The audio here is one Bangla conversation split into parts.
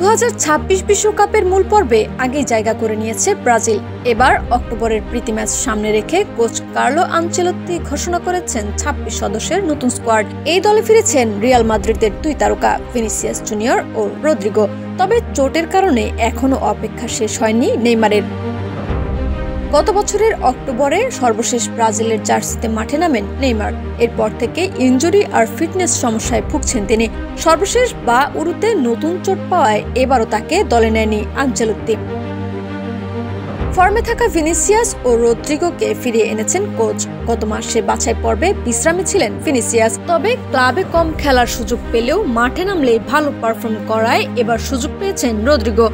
2026 বিশ্বকাপের মূল পর্বে আগেই জায়গা করে নিয়েছে ব্রাজিল। এবার অক্টোবরের প্রীতি ম্যাচ সামনে রেখে কোচ কার্লো আনচেলত্তি ঘোষণা করেছেন 26 সদস্যের নতুন স্কোয়াড। এই দলে ফিরেছেন রিয়াল মাদ্রিদের দুই তারকা ভিনিসিয়াস জুনিয়র ও রদ্রিগো। তবে চোটের কারণে এখনো অপেক্ষা শেষ হয়নি নেইমারের। গত বছরের অক্টোবরে সর্বশেষ ব্রাজিলের জার্সিতে মাঠে নামেন নেইমার। এরপর থেকে ইনজুরি আর ফিটনেস সমস্যায় ভুগছেন তিনি। সর্বশেষ বা উরুতে নতুন চোট পাওয়ায় এবারও তাকে দলে নেয়নি আনচেলত্তি। ফর্মে থাকা ভিনিসিয়াস ও রদ্রিগোকে ফিরিয়ে এনেছেন কোচ। গত মাসে বাছাই পর্বে বিশ্রামে ছিলেন ভিনিসিয়াস, তবে ক্লাবে কম খেলার সুযোগ পেলেও মাঠে নামলে ভালো পারফর্ম করায় এবার সুযোগ পেয়েছেন রদ্রিগো।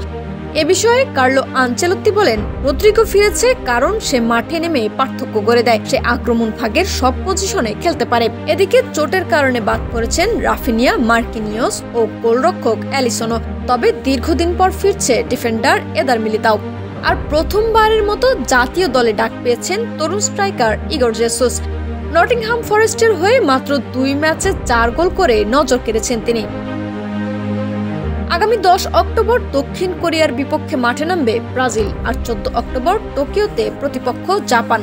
এ বিষয়ে কার্লো আনচেলত্তি বলেন, রদ্রিগো ফিরেছে কারণ সে মাঠে নেমে পার্থক্য গড়ে দেয়। সে আক্রমণ ভাগের সব পজিশনে খেলতে পারে। এদিকে চোটের কারণে বাদ পড়েছেন রাফিনিয়া, মার্কিনিয়স ও গোলরক্ষক অ্যালিসনও। তবে দীর্ঘদিন পর ফিরছে ডিফেন্ডার এদার মিলিতাও। আর প্রথমবারের মতো জাতীয় দলে ডাক পেয়েছেন তরুণ স্ট্রাইকার ইগর জেসুস। নটিংহাম ফরেস্টের হয়ে মাত্র 2 ম্যাচে 4 গোল করে নজর কেড়েছেন তিনি। আগামী 10 অক্টোবর দক্ষিণ কোরিয়ার বিপক্ষে মাঠে নামবে ব্রাজিল, আর 14 অক্টোবর টোকিওতে প্রতিপক্ষ জাপান।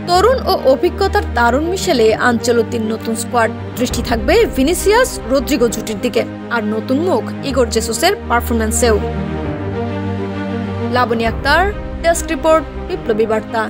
তরুণ ও অভিজ্ঞতার দারুণ মিশেলে আনচেলত্তির নতুন স্কোয়াড। দৃষ্টি থাকবে ভিনিসিয়াস রদ্রিগো জুটির দিকে, আর নতুন মুখ ইগর জেসুসের পারফরম্যান্সেও। লাবনী আক্তার, ডেস্ক রিপোর্ট, বিপ্লবী বার্তা।